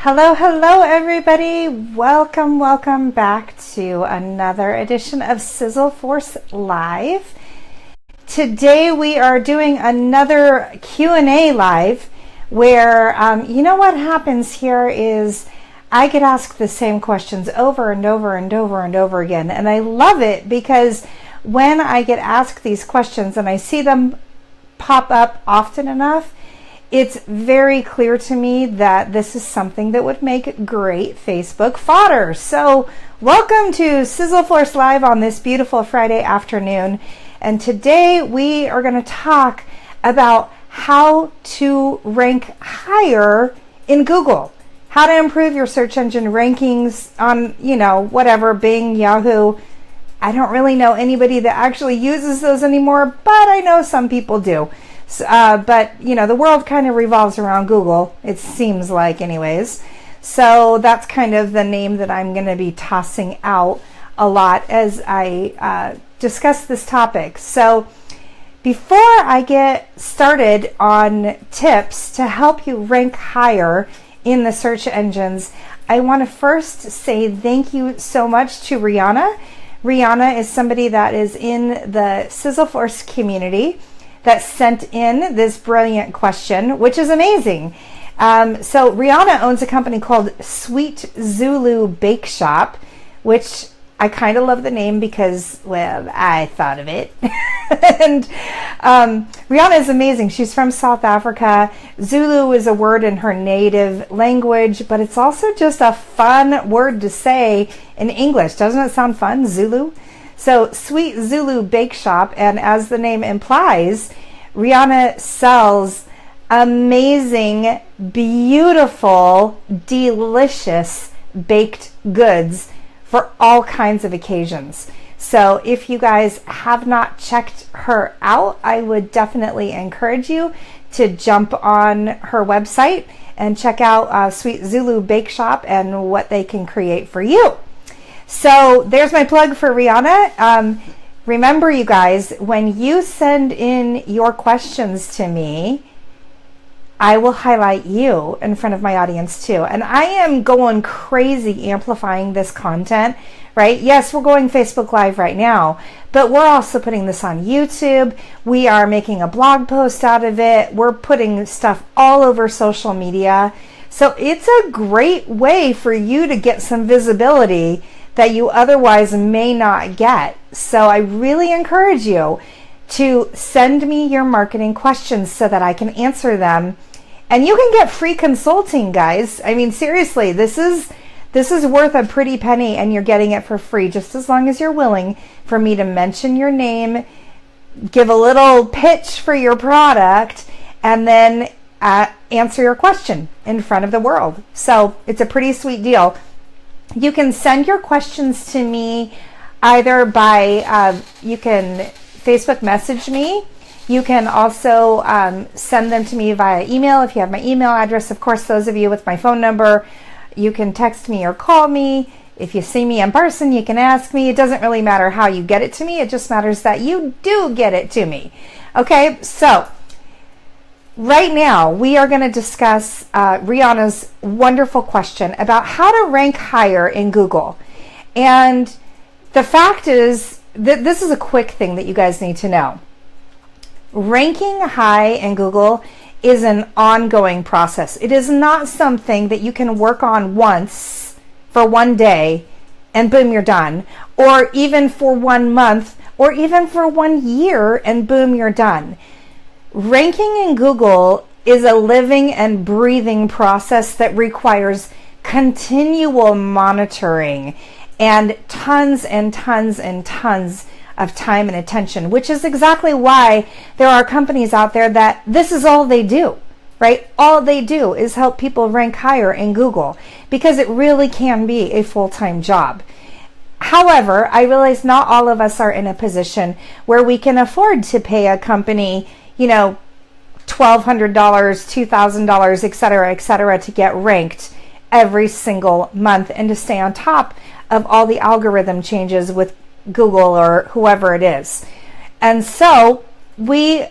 Hello, hello everybody. Welcome back to another edition of SizzleForce Live. Today we are doing another Q&A live where, you know what happens here is I get asked the same questions over and over again. And I love it because when I get asked these questions and I see them pop up often enough, it's very clear to me that this is something that would make great Facebook fodder. So welcome to SizzleForce Live on this beautiful Friday afternoon. And today we are going to talk about how to rank higher in Google. How to improve your search engine rankings on, whatever, Bing, Yahoo. I don't really know anybody that actually uses those anymore, but I know some people do. But the world kind of revolves around Google, it seems like anyways. So that's kind of the name that I'm going to be tossing out a lot as I discuss this topic. So before I get started on tips to help you rank higher in the search engines, I want to first say thank you so much to Rihanna. Rihanna is somebody that is in the SizzleForce community that sent in this brilliant question, which is amazing. So Rihanna owns a company called Sweet Zulu Bake Shop, which I kind of love the name because, well, I thought of it. And Rihanna is amazing. She's from South Africa. Zulu is a word in her native language, but it's also just a fun word to say in English. Doesn't it sound fun, Zulu? So Sweet Zulu Bake Shop, and as the name implies, Rihanna sells amazing, beautiful, delicious baked goods for all kinds of occasions. So if you guys have not checked her out, I would definitely encourage you to jump on her website and check out Sweet Zulu Bake Shop and what they can create for you. So there's my plug for Rihanna. Remember, you guys, when you send in your questions to me, I will highlight you in front of my audience too. And I am going crazy amplifying this content, right? Yes, we're going Facebook Live right now, but we're also putting this on YouTube. We are making a blog post out of it. We're putting stuff all over social media. So it's a great way for you to get some visibility that you otherwise may not get. So I really encourage you to send me your marketing questions so that I can answer them. And you can get free consulting, guys. I mean, seriously, this is worth a pretty penny, and you're getting it for free, just as long as you're willing for me to mention your name, give a little pitch for your product, and then answer your question in front of the world. So it's a pretty sweet deal. You can send your questions to me either by, you can Facebook message me. You can also send them to me via email if you have my email address. Of course, those of you with my phone number, you can text me or call me. If you see me in person, you can ask me. It doesn't really matter how you get it to me. It just matters that you do get it to me. Okay, so right now, we are going to discuss Rihanna's wonderful question about how to rank higher in Google. And the fact is that this is a quick thing that you guys need to know. Ranking high in Google is an ongoing process. It is not something that you can work on once for one day and boom, you're done. Or even for 1 month, or even for 1 year and boom, you're done. Ranking in Google is a living and breathing process that requires continual monitoring and tons and tons and tons of time and attention, which is exactly why there are companies out there that this is all they do, right? All they do is help people rank higher in Google, because it really can be a full-time job. However, I realize not all of us are in a position where we can afford to pay a company, $1,200, $2,000, et cetera, to get ranked every single month and to stay on top of all the algorithm changes with Google or whoever it is. And so we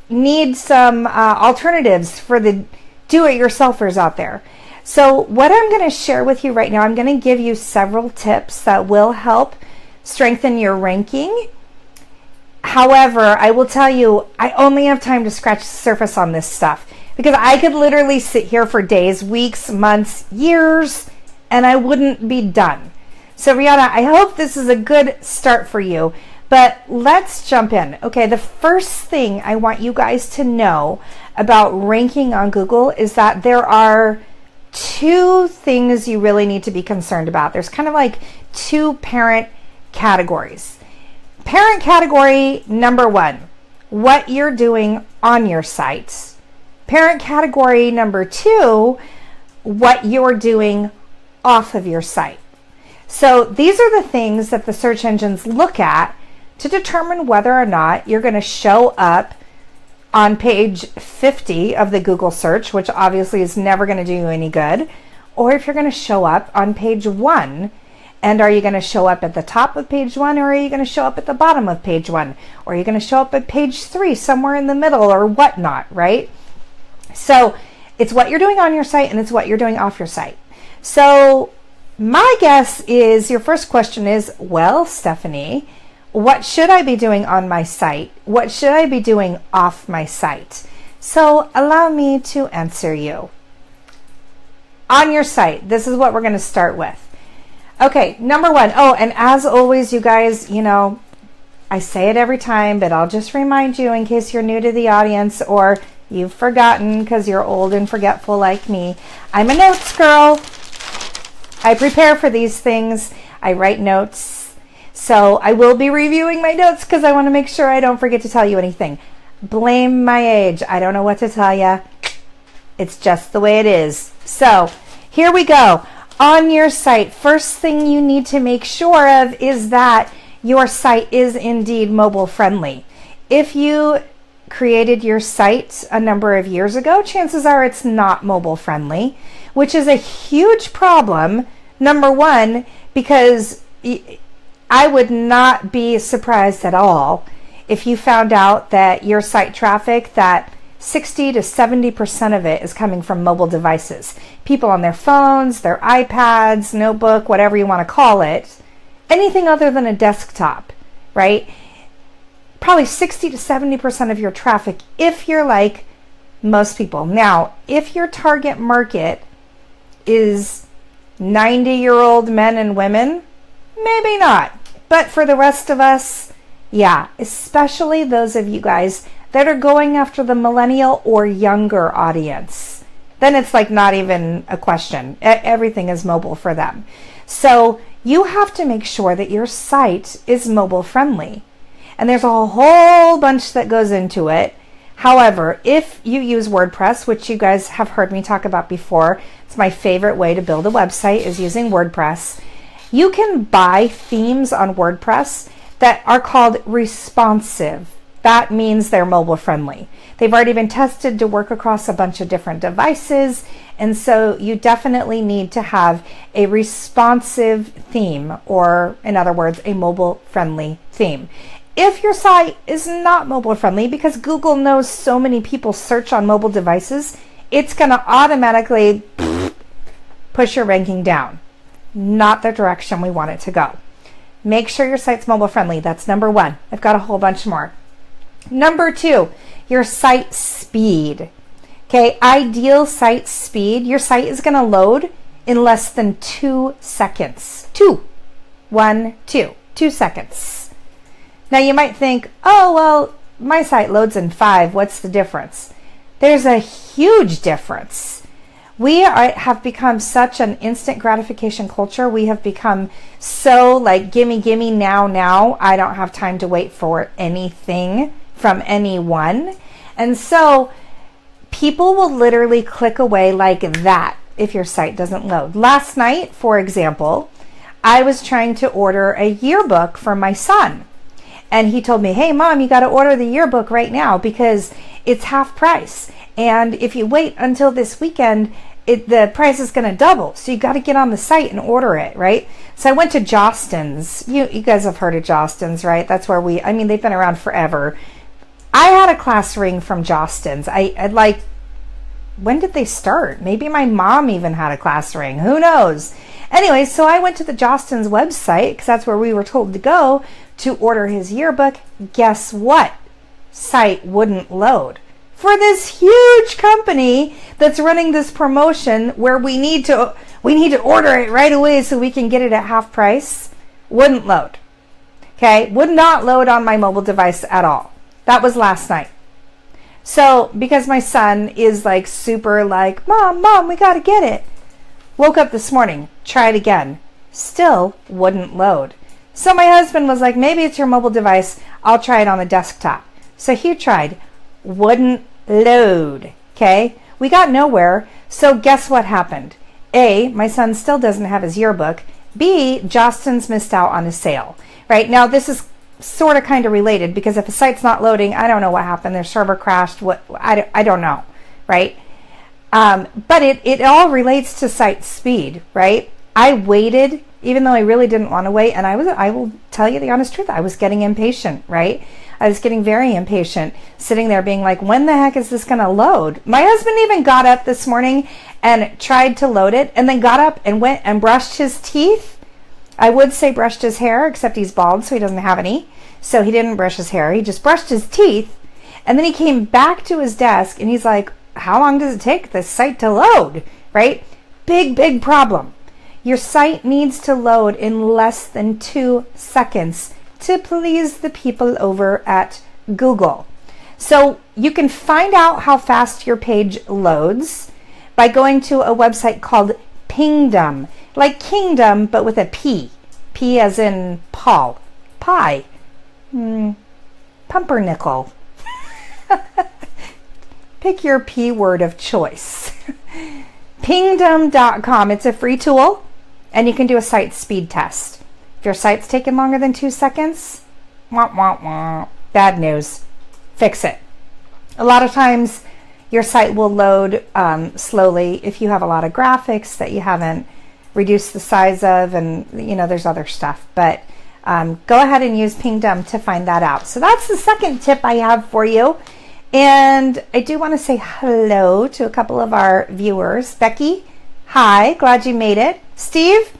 need some alternatives for the do-it-yourselfers out there. So what I'm going to share with you right now, I'm going to give you several tips that will help strengthen your ranking. However, I will tell you, I only have time to scratch the surface on this stuff because I could literally sit here for days, weeks, months, years, and I wouldn't be done. So Rihanna, I hope this is a good start for you, but let's jump in. Okay, the first thing I want you guys to know about ranking on Google is that there are two things you really need to be concerned about. There's kind of like two parent categories. Parent category number one, what you're doing on your site. Parent category number two, what you're doing off of your site. So these are the things that the search engines look at to determine whether or not you're going to show up on page 50 of the Google search, which obviously is never going to do you any good, or if you're going to show up on page 1. And are you going to show up at the top of page 1, or are you going to show up at the bottom of page 1? Or are you going to show up at page 3, somewhere in the middle, or whatnot, right? So it's what you're doing on your site and it's what you're doing off your site. So my guess is your first question is, well, Stephanie, what should I be doing on my site? What should I be doing off my site? So allow me to answer you. On your site, this is what we're going to start with. Okay, number one. Oh, and as always, you guys, you know, I say it every time, but I'll just remind you in case you're new to the audience or you've forgotten because you're old and forgetful like me. I'm a notes girl. I prepare for these things. I write notes. So I will be reviewing my notes because I want to make sure I don't forget to tell you anything. Blame my age. I don't know what to tell you. It's just the way it is. So here we go. On your site, first thing you need to make sure of is that your site is indeed mobile friendly. If you created your site a number of years ago, chances are it's not mobile friendly, which is a huge problem. Number one, because I would not be surprised at all if you found out that your site traffic, that 60 to 70% of it is coming from mobile devices. People on their phones, their iPads, notebook, whatever you want to call it, anything other than a desktop, right? Probably 60 to 70% of your traffic if you're like most people. Now, if your target market is 90-year-old men and women, maybe not. But for the rest of us, yeah, especially those of you guys that are going after the millennial or younger audience, then it's like not even a question. Everything is mobile for them. So you have to make sure that your site is mobile friendly. And there's a whole bunch that goes into it. However, if you use WordPress, which you guys have heard me talk about before, it's my favorite way to build a website is using WordPress. You can buy themes on WordPress that are called responsive. That means they're mobile friendly. They've already been tested to work across a bunch of different devices, and so you definitely need to have a responsive theme, or in other words, a mobile friendly theme. If your site is not mobile friendly, because Google knows so many people search on mobile devices, it's going to automatically push your ranking down. Not the direction we want it to go. Make sure your site's mobile friendly. That's number one. I've got a whole bunch more. Number two, your site speed. Okay, ideal site speed. Your site is going to load in less than 2 seconds. 2 seconds. Now you might think, oh, well, my site loads in 5. What's the difference? There's a huge difference. We have become such an instant gratification culture. We have become so like, gimme, gimme, now, now. I don't have time to wait for anything from anyone. And so people will literally click away like that if your site doesn't load. Last night, for example, I was trying to order a yearbook for my son. And he told me, hey, Mom, you got to order the yearbook right now because it's half price. And if you wait until this weekend, the price is going to double. So you got to get on the site and order it, right? So I went to Jostens. You guys have heard of Jostens, right? That's where they've been around forever. I had a class ring from Jostens. I like when did they start? Maybe my mom even had a class ring. Who knows? Anyway, so I went to the Jostens website because that's where we were told to go to order his yearbook. Guess what? Site wouldn't load. For this huge company that's running this promotion where we need to order it right away so we can get it at half price, wouldn't load. Okay, would not load on my mobile device at all. That was last night. So because my son is like super like, mom, we got to get it. Woke up this morning, tried again, still wouldn't load. So my husband was like, maybe it's your mobile device. I'll try it on the desktop. So he tried, wouldn't load. Okay, we got nowhere. So guess what happened? A, my son still doesn't have his yearbook. B, Jostens missed out on a sale. Right now, this is sort of kind of related because if a site's not loading, I don't know what happened. Their server crashed. I don't know, right? But it all relates to site speed, right? I waited, even though I really didn't want to wait, and I will tell you the honest truth, I was getting impatient, right? I was getting very impatient, sitting there being like, when the heck is this going to load? My husband even got up this morning and tried to load it, and then got up and went and brushed his teeth. I would say brushed his hair, except he's bald, so he doesn't have any. So he didn't brush his hair. He just brushed his teeth. And then he came back to his desk, and he's like, how long does it take this site to load? Right? Big problem. Your site needs to load in less than 2 seconds to please the people over at Google. So you can find out how fast your page loads by going to a website called Pingdom. Like kingdom, but with a P. P as in Paul. Pie. Pumpernickel. Pick your P word of choice. Pingdom.com. It's a free tool, and you can do a site speed test. If your site's taking longer than 2 seconds, bad news. Fix it. A lot of times, your site will load slowly if you have a lot of graphics that you haven't reduce the size of, and there's other stuff, but go ahead and use Pingdom to find that out. So that's the second tip I have for you. And I do want to say hello to a couple of our viewers. Becky, hi, glad you made it. Steve,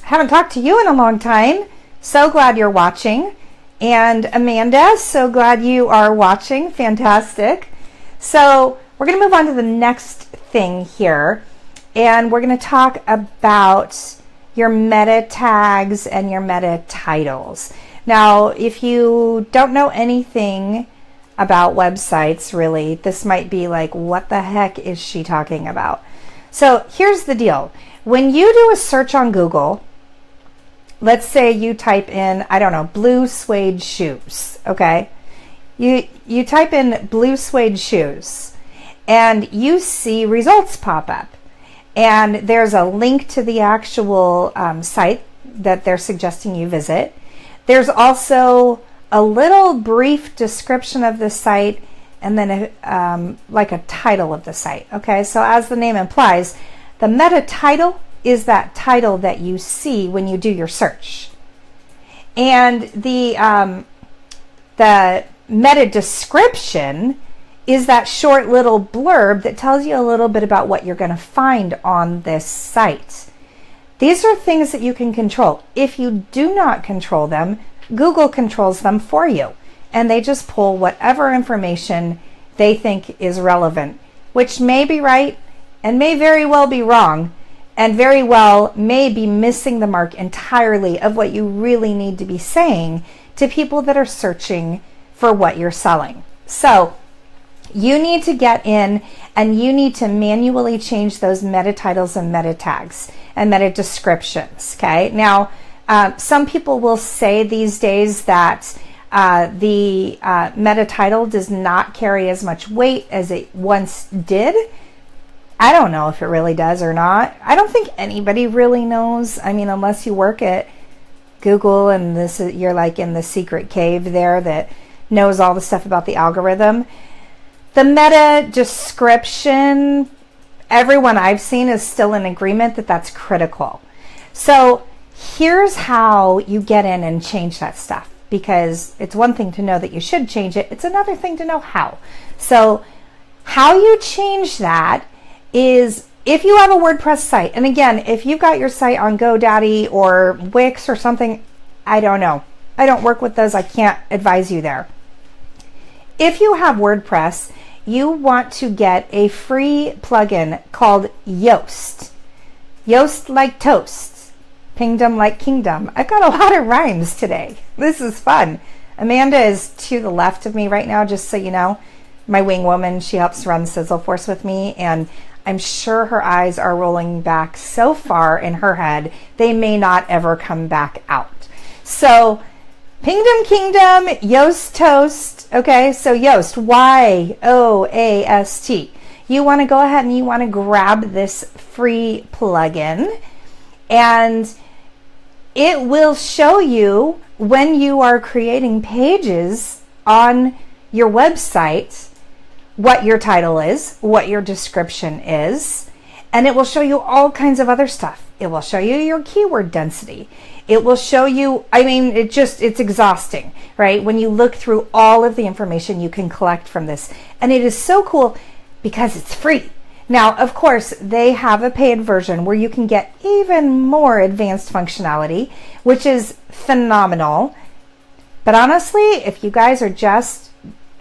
haven't talked to you in a long time, so glad you're watching. And Amanda, so glad you are watching, fantastic. So we're going to move on to the next thing here. And we're going to talk about your meta tags and your meta titles. Now, if you don't know anything about websites, really, this might be like, what the heck is she talking about? So here's the deal. When you do a search on Google, let's say you type in, I don't know, blue suede shoes, okay? You type in blue suede shoes, and you see results pop up. And there's a link to the actual site that they're suggesting you visit. There's also a little brief description of the site, and then like a title of the site. Okay, so as the name implies, the meta title is that title that you see when you do your search. And the meta description is that short little blurb that tells you a little bit about what you're going to find on this site. These are things that you can control. If you do not control them, Google controls them for you, and they just pull whatever information they think is relevant, which may be right and may very well be wrong, and very well may be missing the mark entirely of what you really need to be saying to people that are searching for what you're selling. So you need to get in and you need to manually change those meta titles and meta tags and meta descriptions. Okay. Now, some people will say these days that the meta title does not carry as much weight as it once did. I don't know if it really does or not. I don't think anybody really knows. I mean, unless you work at Google and you're like in the secret cave there that knows all the stuff about the algorithm. The meta description, everyone I've seen is still in agreement that that's critical. So here's how you get in and change that stuff, because it's one thing to know that you should change it. It's another thing to know how. So How you change that is if you have a WordPress site, and again, if you've got your site on GoDaddy or Wix or something, I don't know. I don't work with those. I can't advise you there. If you have WordPress, you want to get a free plugin called Yoast. Yoast like toast, pingdom like kingdom. I've got a lot of rhymes today. This is fun. Amanda is to the left of me right now, just so you know. My wing woman, she helps run SizzleForce with me, and I'm sure her eyes are rolling back so far in her head, they may not ever come back out. So, Pingdom Kingdom, Yoast Toast. Okay, so Yoast, Y-O-A-S-T. You want to go ahead and you want to grab this free plugin, and it will show you when you are creating pages on your website what your title is, what your description is, and it will show you all kinds of other stuff. It will show you your keyword density. It will show you, I mean, it's exhausting, right? When you look through all of the information you can collect from this. And it is so cool because it's free. Now, of course, they have a paid version where you can get even more advanced functionality, which is phenomenal. But honestly, if you guys are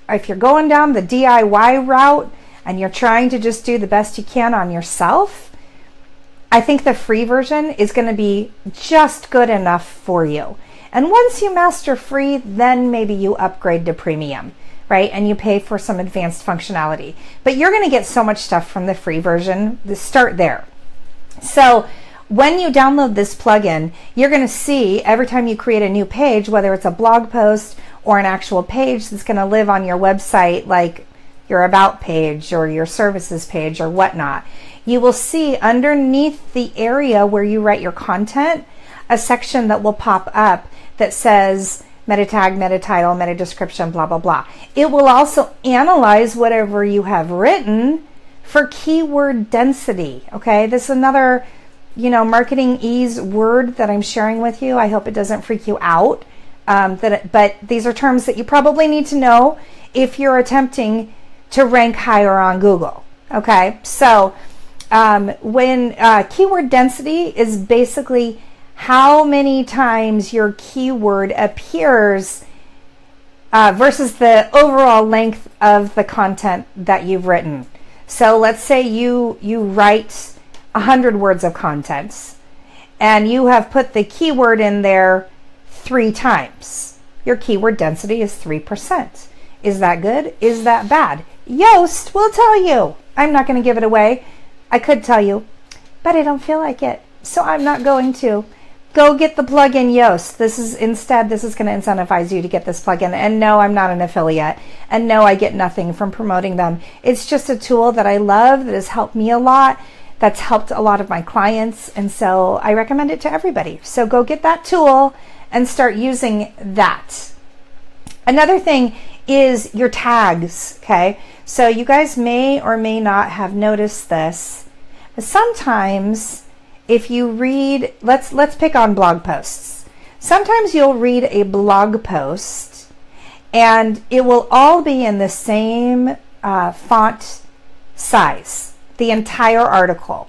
if you're going down the DIY route and you're trying to just do the best you can on yourself, I think the free version is going to be just good enough for you. And once you master free, then maybe you upgrade to premium, right? And you pay for some advanced functionality. But you're going to get so much stuff from the free version. Start there. So when you download this plugin, you're going to see every time you create a new page, whether it's a blog post or an actual page that's going to live on your website, like your about page or your services page or whatnot, you will see underneath the area where you write your content, a section that will pop up that says meta tag, meta title, meta description, blah, blah, blah. It will also analyze whatever you have written for keyword density. Okay, this is another, marketing ease word that I'm sharing with you. I hope it doesn't freak you out. But these are terms that you probably need to know if you're attempting to rank higher on Google. Okay, so when keyword density is basically how many times your keyword appears versus the overall length of the content that you've written. So let's say you write 100 words of content and you have put the keyword in there 3 times. Your keyword density is 3%. Is that good? Is that bad? Yoast will tell you. I'm not going to give it away. I could tell you, but I don't feel like it. So I'm not going to. Go get the plugin Yoast. This is going to incentivize you to get this plugin. And no, I'm not an affiliate. And no, I get nothing from promoting them. It's just a tool that I love that has helped me a lot. That's helped a lot of my clients. And so I recommend it to everybody. So go get that tool and start using that. Another thing is your tags, okay? So you guys may or may not have noticed this. Sometimes if you read, let's pick on blog posts. Sometimes you'll read a blog post and it will all be in the same font size, the entire article.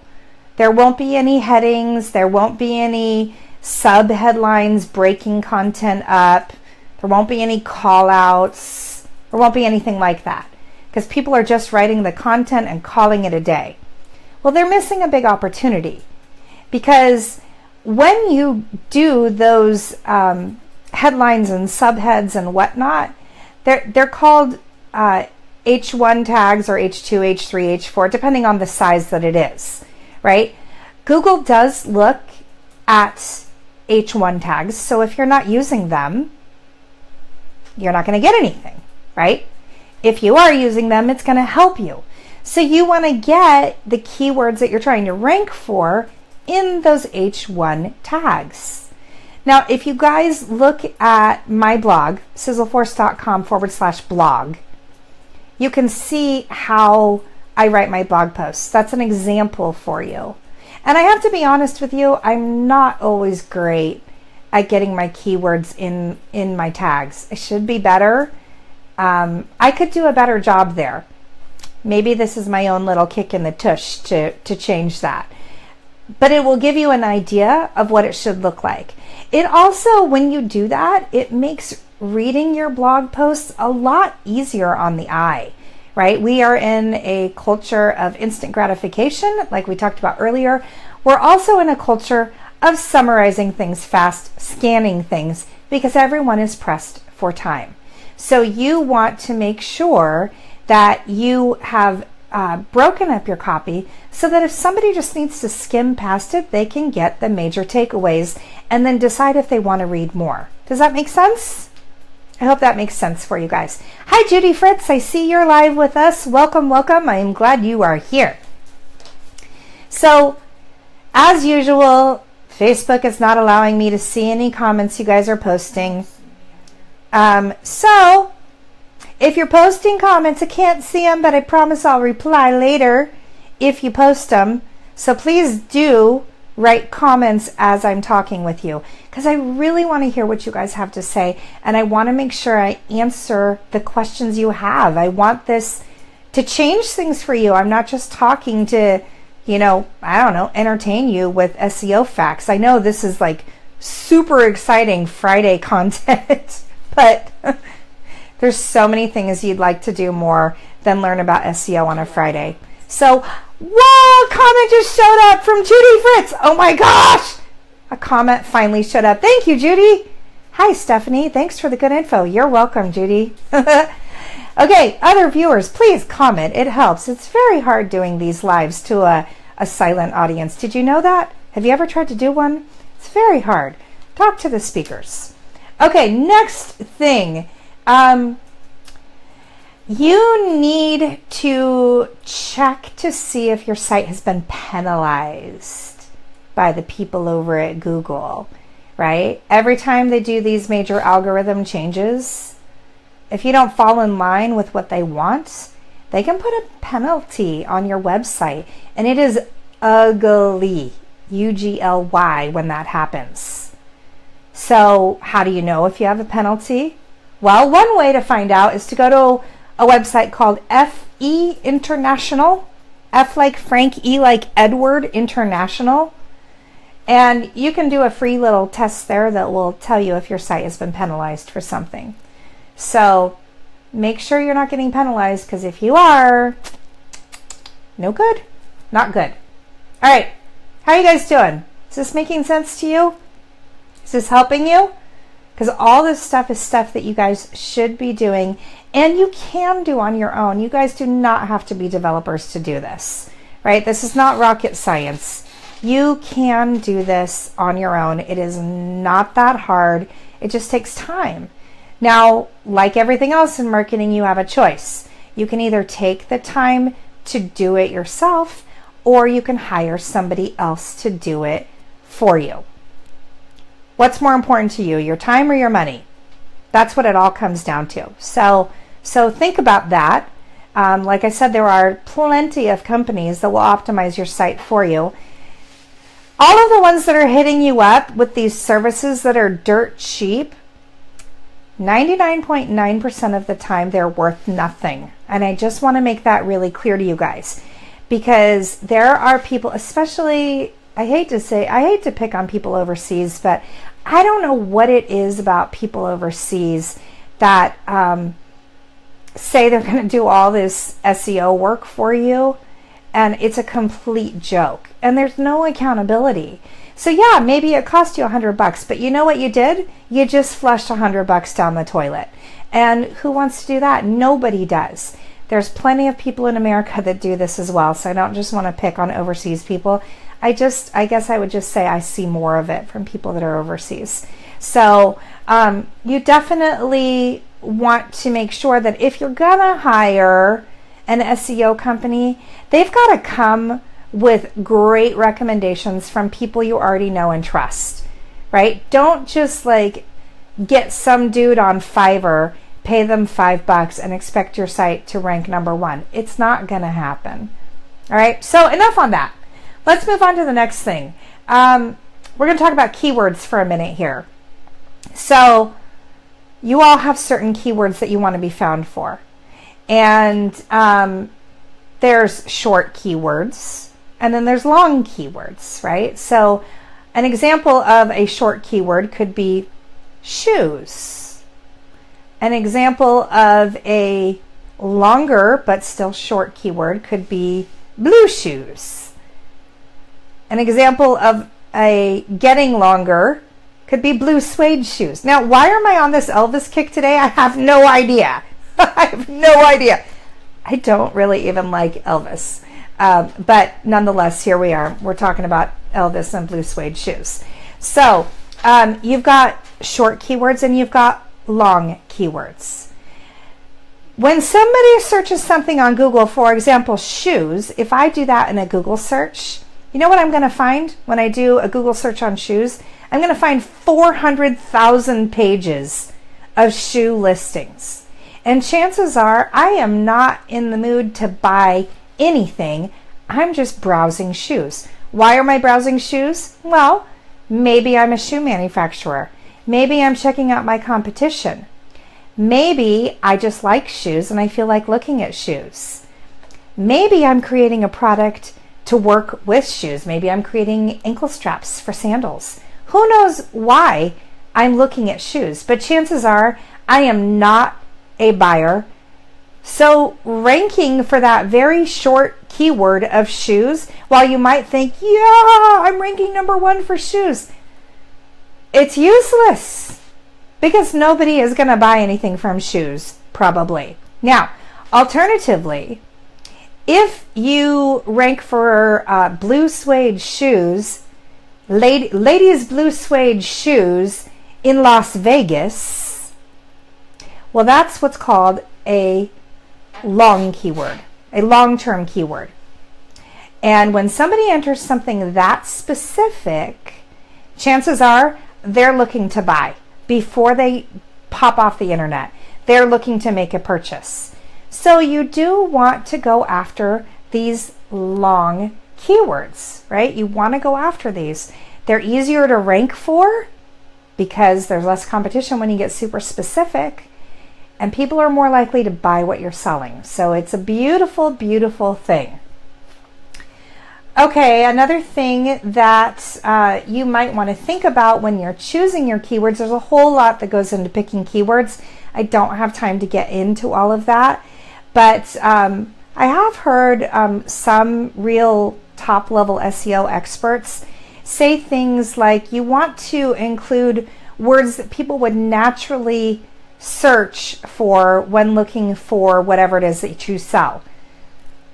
There won't be any headings, there won't be any sub headlines breaking content up, there won't be any call outs, there won't be anything like that because people are just writing the content and calling it a day. Well, they're missing a big opportunity because when you do those headlines and subheads and whatnot, they're called H1 tags or H2, H3, H4, depending on the size that it is, right? Google does look at H1 tags, so if you're not using them, you're not going to get anything, right? If you are using them, it's going to help you. So you want to get the keywords that you're trying to rank for in those H1 tags. Now, if you guys look at my blog, SizzleForce.com/blog, you can see how I write my blog posts. That's an example for you. And I have to be honest with you, I'm not always great at getting my keywords in my tags. I should be better. I could do a better job there. Maybe this is my own little kick in the tush to change that. But it will give you an idea of what it should look like. It also, when you do that, it makes reading your blog posts a lot easier on the eye, right? We are in a culture of instant gratification, like we talked about earlier. We're also in a culture of summarizing things fast, scanning things, because everyone is pressed for time. So you want to make sure that you have broken up your copy so that if somebody just needs to skim past it, they can get the major takeaways and then decide if they want to read more. Does that make sense? I hope that makes sense for you guys. Hi, Judy Fritz. I see you're live with us. Welcome, welcome. I am glad you are here. So, as usual, Facebook is not allowing me to see any comments you guys are posting. So, if you're posting comments, I can't see them, but I promise I'll reply later if you post them. So please do write comments as I'm talking with you, because I really want to hear what you guys have to say, and I want to make sure I answer the questions you have. I want this to change things for you. I'm not just talking to, I don't know, entertain you with SEO facts. I know this is like super exciting Friday content, but there's so many things you'd like to do more than learn about SEO on a Friday. So, whoa, a comment just showed up from Judy Fritz. Oh my gosh, a comment finally showed up. Thank you, Judy. Hi, Stephanie. Thanks for the good info. You're welcome, Judy. Okay, other viewers, please comment. It helps. It's very hard doing these lives to a silent audience. Did you know that? Have you ever tried to do one? It's very hard. Talk to the speakers. Okay, next thing. You need to check to see if your site has been penalized by the people over at Google, right? Every time they do these major algorithm changes, if you don't fall in line with what they want, they can put a penalty on your website, and it is ugly, UGLY, when that happens. So how do you know if you have a penalty? Well, one way to find out is to go to a website called FE International, F like Frank, E like Edward International. And you can do a free little test there that will tell you if your site has been penalized for something. So make sure you're not getting penalized, because if you are, no good, not good. All right, how are you guys doing? Is this making sense to you? Is this helping you? Because all this stuff is stuff that you guys should be doing, and you can do on your own. You guys do not have to be developers to do this, right? This is not rocket science. You can do this on your own. It is not that hard. It just takes time. Now, like everything else in marketing, you have a choice. You can either take the time to do it yourself, or you can hire somebody else to do it for you. What's more important to you, your time or your money? That's what it all comes down to. So think about that. Like I said, there are plenty of companies that will optimize your site for you. All of the ones that are hitting you up with these services that are dirt cheap, 99.9% of the time they're worth nothing. And I just want to make that really clear to you guys, because there are people, especially, I hate to pick on people overseas, but I don't know what it is about people overseas that say they're going to do all this SEO work for you, and it's a complete joke, and there's no accountability. So yeah, maybe it cost you $100, but you know what you did? You just flushed $100 down the toilet. And who wants to do that? Nobody does. There's plenty of people in America that do this as well, so I don't just want to pick on overseas people. I guess I would just say I see more of it from people that are overseas. So you definitely want to make sure that if you're gonna hire an SEO company, they've got to come with great recommendations from people you already know and trust, right? Don't just like get some dude on Fiverr, pay them $5 and expect your site to rank #1. It's not gonna happen. All right, so enough on that. Let's move on to the next thing. We're going to talk about keywords for a minute here. So you all have certain keywords that you want to be found for. And there's short keywords and then there's long keywords, right? So an example of a short keyword could be shoes. An example of a longer but still short keyword could be blue shoes. An example of a getting longer could be blue suede shoes. Now, why am I on this Elvis kick today? I have no idea. I have no idea. I don't really even like Elvis. But nonetheless, here we are. We're talking about Elvis and blue suede shoes. So you've got short keywords and you've got long keywords. When somebody searches something on Google, for example, shoes, if I do that in a Google search, you know what I'm going to find when I do a Google search on shoes? I'm going to find 400,000 pages of shoe listings. And chances are I am not in the mood to buy anything. I'm just browsing shoes. Why am I browsing shoes? Well, maybe I'm a shoe manufacturer. Maybe I'm checking out my competition. Maybe I just like shoes and I feel like looking at shoes. Maybe I'm creating a product to work with shoes. Maybe I'm creating ankle straps for sandals. Who knows why I'm looking at shoes? But chances are I am not a buyer. So ranking for that very short keyword of shoes, while you might think, yeah, I'm ranking #1 for shoes, it's useless because nobody is going to buy anything from shoes, probably. Now, alternatively, if you rank for blue suede shoes, ladies' blue suede shoes in Las Vegas, well, that's what's called a long keyword, a long-term keyword. And when somebody enters something that specific, chances are they're looking to buy before they pop off the internet. They're looking to make a purchase. So you do want to go after these long keywords, right? You want to go after these. They're easier to rank for because there's less competition when you get super specific, and people are more likely to buy what you're selling. So it's a beautiful, beautiful thing. Okay, another thing that you might want to think about when you're choosing your keywords, there's a whole lot that goes into picking keywords. I don't have time to get into all of that, but I have heard some real top-level SEO experts say things like you want to include words that people would naturally search for when looking for whatever it is that you sell.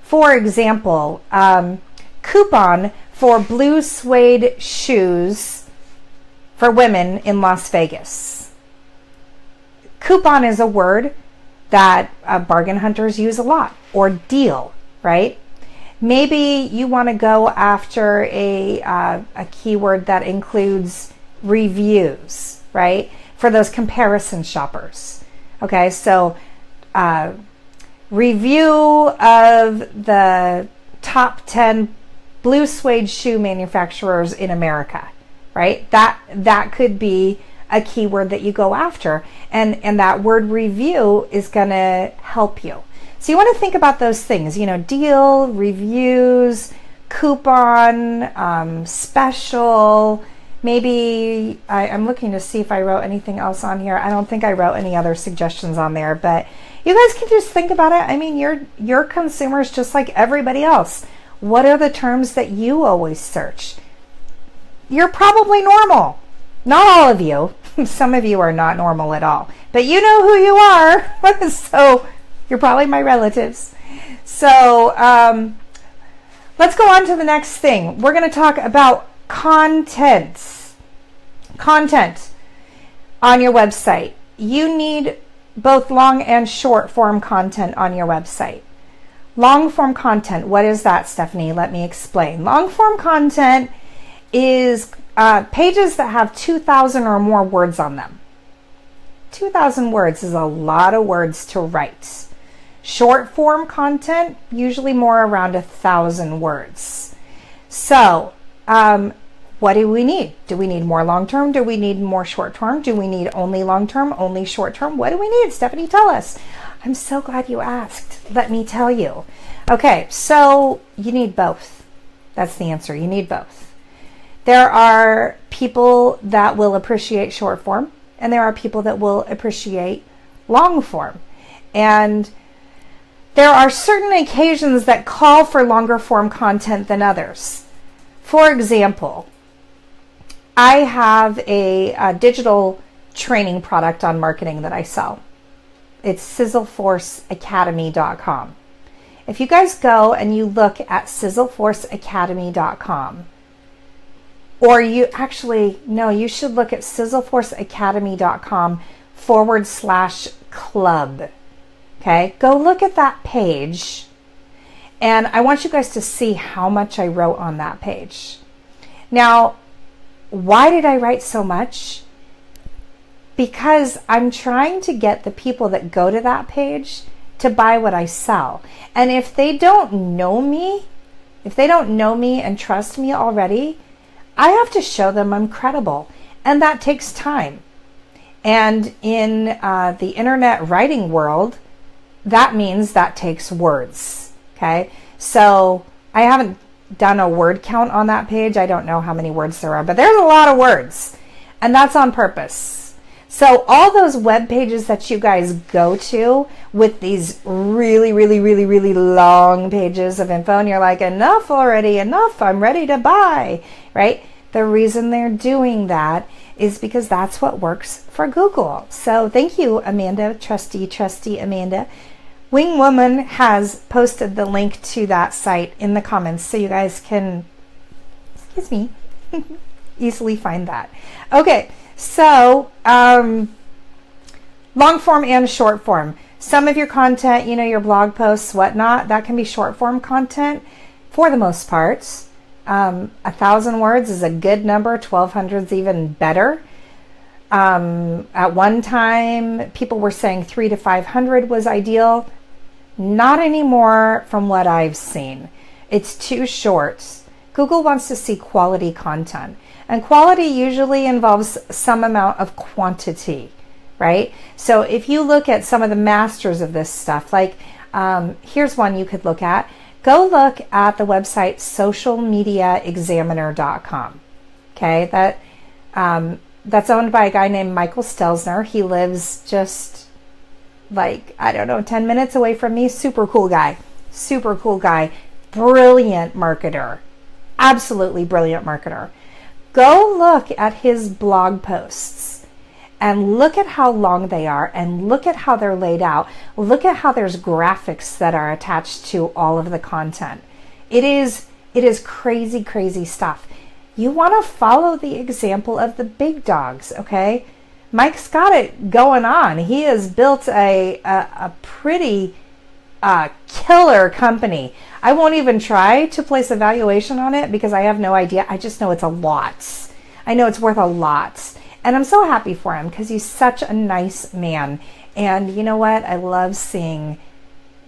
For example, coupon for blue suede shoes for women in Las Vegas. Coupon is a word that bargain hunters use a lot, or deal, right? Maybe you want to go after a keyword that includes reviews, right? For those comparison shoppers. Okay, so review of the top 10 blue suede shoe manufacturers in America, right? That could be a keyword that you go after, and that word review is going to help you. So you want to think about those things, you know, deal, reviews, coupon, special. Maybe I'm looking to see if I wrote anything else on here. I don't think I wrote any other suggestions on there, but you guys can just think about it. I mean, you're consumers just like everybody else. What are the terms that you always search? You're probably normal. Not all of you. Some of you are not normal at all, but you know who you are. So you're probably my relatives. So let's go on to the next thing. We're going to talk about content on your website. You need both long and short form content on your website. Long form content, what is that, Stephanie? Let me explain. Long form content is pages that have 2,000 or more words on them. 2,000 words is a lot of words to write. Short form content, usually more around 1,000 words. So what do we need? Do we need more long-term? Do we need more short-term? Do we need only long-term, only short-term? What do we need? Stephanie, tell us. I'm so glad you asked. Let me tell you. Okay, so you need both. That's the answer. You need both. There are people that will appreciate short form, and there are people that will appreciate long form. And there are certain occasions that call for longer form content than others. For example, I have a digital training product on marketing that I sell. It's SizzleForceAcademy.com. If you guys go and you look at SizzleForceAcademy.com, or you should look at SizzleForceAcademy.com/club. Okay, go look at that page, and I want you guys to see how much I wrote on that page. Now, why did I write so much? Because I'm trying to get the people that go to that page to buy what I sell. And if they don't know me, and trust me already, I have to show them I'm credible. And that takes time. And in the internet writing world, that means that takes words. Okay? So I haven't done a word count on that page. I don't know how many words there are, but there's a lot of words. And that's on purpose. So all those web pages that you guys go to with these really, really, really, really long pages of info, and you're like, enough already, enough, I'm ready to buy, right? The reason they're doing that is because that's what works for Google. So thank you, Amanda, trusty Amanda. Wing Woman has posted the link to that site in the comments so you guys can, excuse me, easily find that. Okay. So, long form and short form. Some of your content, your blog posts, whatnot, that can be short form content for the most part. 1,000 words is a good number. 1,200 is even better. At one time, people were saying 300 to 500 was ideal. Not anymore from what I've seen. It's too short. Google wants to see quality content. And quality usually involves some amount of quantity, right? So if you look at some of the masters of this stuff, like here's one you could look at. Go look at the website socialmediaexaminer.com. Okay, that's owned by a guy named Michael Stelzner. He lives just 10 minutes away from me. Super cool guy. Brilliant marketer. Absolutely brilliant marketer. Go look at his blog posts and look at how long they are and look at how they're laid out. Look at how there's graphics that are attached to all of the content. It is crazy, crazy stuff. You want to follow the example of the big dogs, okay? Mike's got it going on. He has built a pretty killer company. I won't even try to place a valuation on it because I have no idea. I just know it's a lot. I know it's worth a lot. And I'm so happy for him because he's such a nice man. And you know what? I love seeing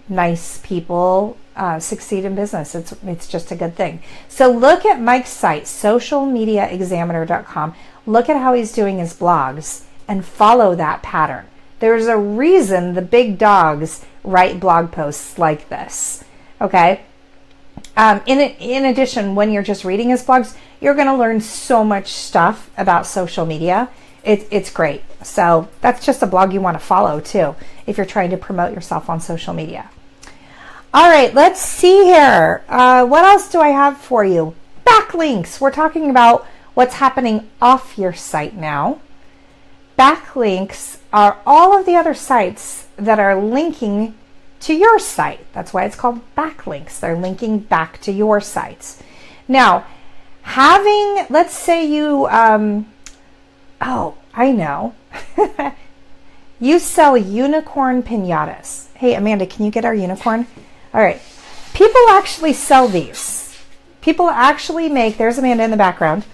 nice people succeed in business. It's just a good thing. So look at Mike's site, socialmediaexaminer.com. Look at how he's doing his blogs and follow that pattern. There's a reason the big dogs write blog posts like this. Okay. In addition, when you're just reading his blogs, you're going to learn so much stuff about social media. It's great. So that's just a blog you want to follow too, if you're trying to promote yourself on social media. All right, let's see here. What else do I have for you? Backlinks. We're talking about what's happening off your site now. Backlinks are all of the other sites that are linking to your site. That's why it's called backlinks. They're linking back to your sites. Now, let's say you, I know. You sell unicorn piñatas. Hey, Amanda, can you get our unicorn? All right. People actually sell these. People actually there's Amanda in the background.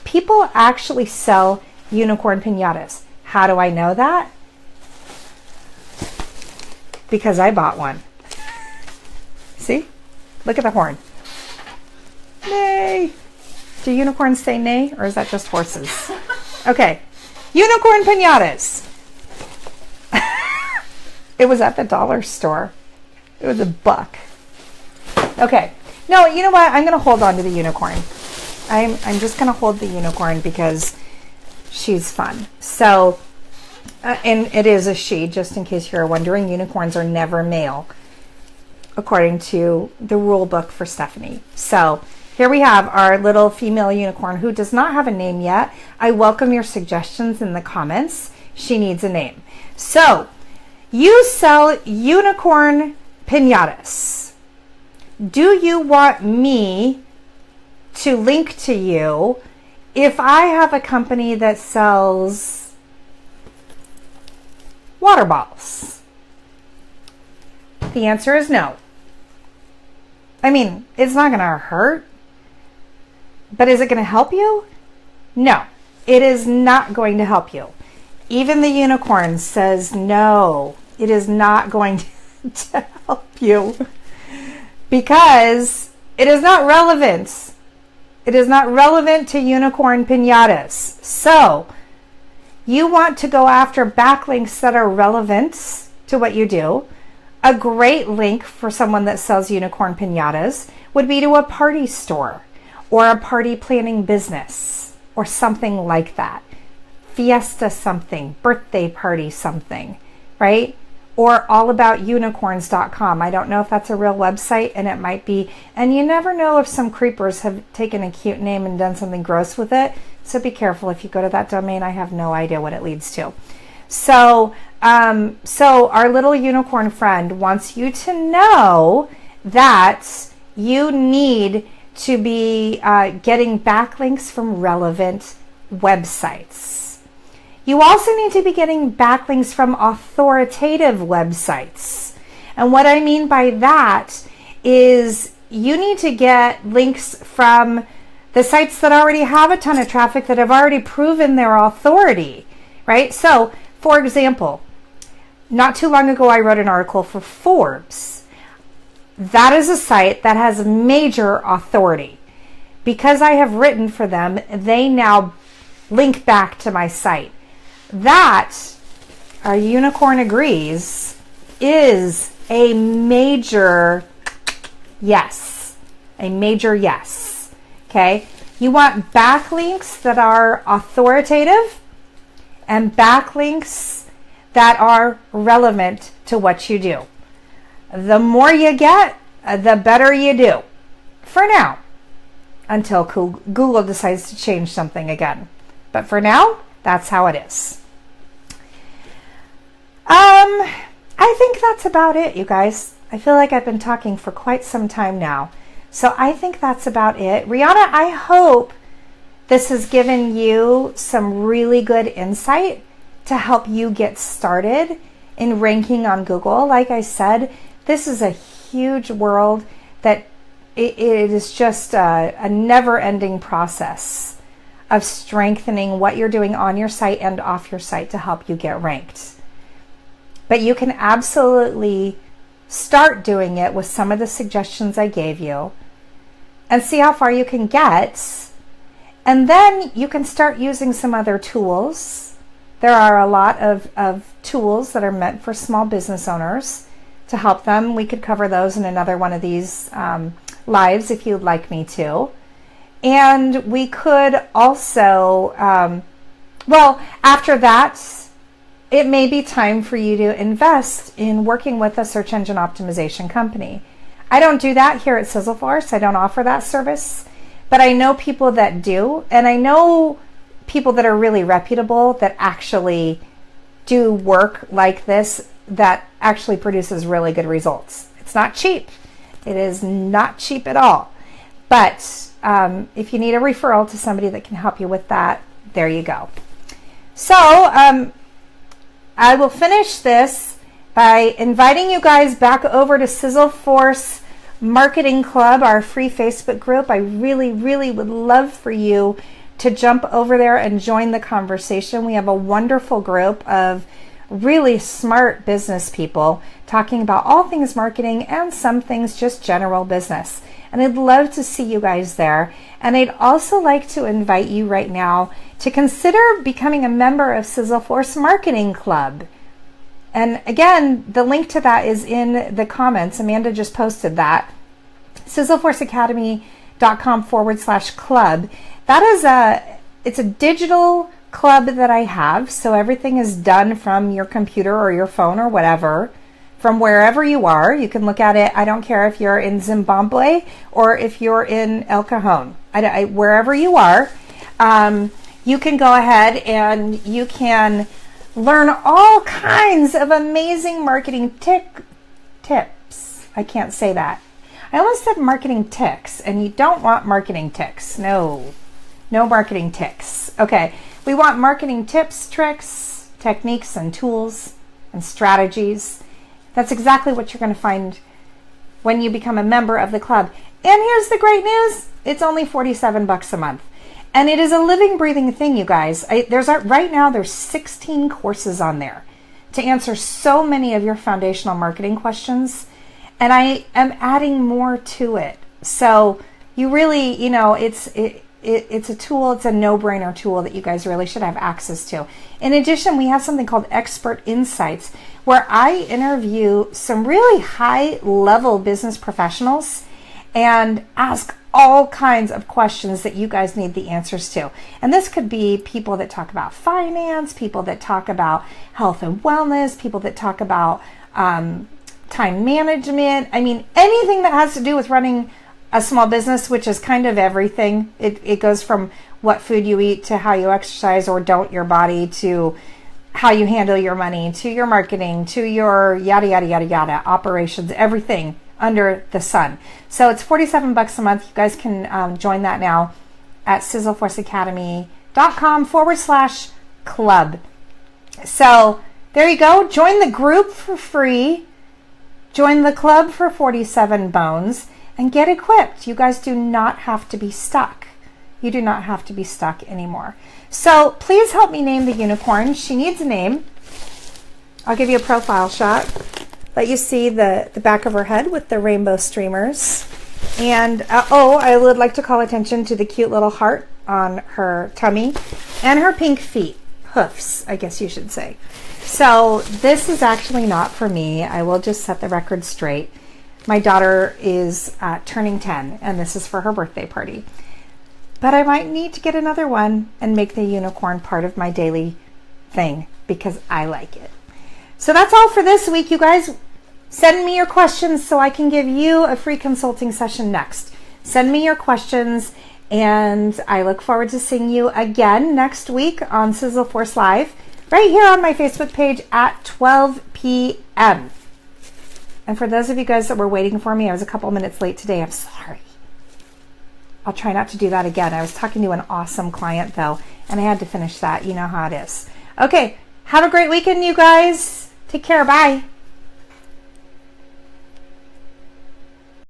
People actually sell unicorn piñatas. How do I know that? Because I bought one. See? Look at the horn. Nay. Do unicorns say nay, or is that just horses? Okay. Unicorn piñatas. It was at the dollar store. It was $1. Okay. No, you know what? I'm going to hold on to the unicorn. I'm just going to hold the unicorn because she's fun. So, and it is a she, just in case you're wondering. Unicorns are never male, according to the rule book for Stephanie. So here we have our little female unicorn who does not have a name yet. I welcome your suggestions in the comments. She needs a name. So you sell unicorn piñatas. Do you want me to link to you if I have a company that sells water bottles? The answer is no. I mean, it's not going to hurt, but is it going to help you? No, it is not going to help you. Even the unicorn says no, it is not going to help you because it is not relevant. It is not relevant to unicorn piñatas. So you want to go after backlinks that are relevant to what you do. A great link for someone that sells unicorn piñatas would be to a party store or a party planning business or something like that. Fiesta something, birthday party something, right? Or allaboutunicorns.com. I don't know if that's a real website, and it might be. And you never know if some creepers have taken a cute name and done something gross with it. So be careful if you go to that domain. I have no idea what it leads to. So our little unicorn friend wants you to know that you need to be getting backlinks from relevant websites. You also need to be getting backlinks from authoritative websites. And what I mean by that is you need to get links from the sites that already have a ton of traffic, that have already proven their authority, right? So, for example, not too long ago, I wrote an article for Forbes. That is a site that has major authority. Because I have written for them, they now link back to my site. That, our unicorn agrees, is a major yes. A major yes. Okay? You want backlinks that are authoritative and backlinks that are relevant to what you do. The more you get, the better you do. For now. Until Google decides to change something again. But for now, that's how it is. I think that's about it, you guys. I feel like I've been talking for quite some time now. So I think that's about it. Rihanna, I hope this has given you some really good insight to help you get started in ranking on Google. Like I said, this is a huge world that it is just a never-ending process of strengthening what you're doing on your site and off your site to help you get ranked. But you can absolutely start doing it with some of the suggestions I gave you and see how far you can get. And then you can start using some other tools. There are a lot of tools that are meant for small business owners to help them. We could cover those in another one of these lives if you'd like me to. And we could also, after that, it may be time for you to invest in working with a search engine optimization company. I don't do that here at SizzleForce. I don't offer that service, but I know people that do, and I know people that are really reputable that actually do work like this that actually produces really good results. It's not cheap. It is not cheap at all. But if you need a referral to somebody that can help you with that, there you go. So I will finish this by inviting you guys back over to SizzleForce Marketing Club, our free Facebook group. I really, really would love for you to jump over there and join the conversation. We have a wonderful group of really smart business people talking about all things marketing and some things just general business. And I'd love to see you guys there. And I'd also like to invite you right now to consider becoming a member of SizzleForce Marketing Club. And again, the link to that is in the comments. Amanda just posted that. SizzleForceAcademy.com/club. That is it's a digital club that I have. So everything is done from your computer or your phone or whatever, from wherever you are. You can look at it. I don't care if you're in Zimbabwe or if you're in El Cajon. Wherever you are, you can go ahead and you can learn all kinds of amazing marketing tips. I can't say that. I almost said marketing ticks, and you don't want marketing ticks. No marketing ticks. Okay, we want marketing tips, tricks, techniques, and tools and strategies. That's exactly what you're going to find when you become a member of the club. And here's the great news. It's only $47 a month. And it is a living, breathing thing, you guys. Right now, there's 16 courses on there to answer so many of your foundational marketing questions. And I am adding more to it. So you really, it's a tool. It's a no-brainer tool that you guys really should have access to. In addition, we have something called Expert Insights, where I interview some really high-level business professionals and ask all kinds of questions that you guys need the answers to. And this could be people that talk about finance, people that talk about health and wellness, people that talk about time management. I mean, anything that has to do with running a small business, which is kind of everything. It goes from what food you eat to how you exercise or don't your body, to how you handle your money, to your marketing, to your yada, yada, yada, yada, operations, everything under the sun. So it's $47 a month. You guys can join that now at SizzleForceAcademy.com/club. So there you go. Join the group for free. Join the club for 47 bones and get equipped. You guys do not have to be stuck. You do not have to be stuck anymore. So please help me name the unicorn. She needs a name. I'll give you a profile shot. Let you see the back of her head with the rainbow streamers. And I would like to call attention to the cute little heart on her tummy and her pink feet, hoofs, I guess you should say. So this is actually not for me. I will just set the record straight. My daughter is turning 10, and this is for her birthday party. But I might need to get another one and make the unicorn part of my daily thing because I like it. So that's all for this week, you guys. Send me your questions so I can give you a free consulting session next. Send me your questions, and I look forward to seeing you again next week on SizzleForce Live, right here on my Facebook page at 12 p.m. And for those of you guys that were waiting for me, I was a couple minutes late today. I'm sorry. I'll try not to do that again. I was talking to an awesome client, though, and I had to finish that. You know how it is. Okay, have a great weekend, you guys. Take care. Bye.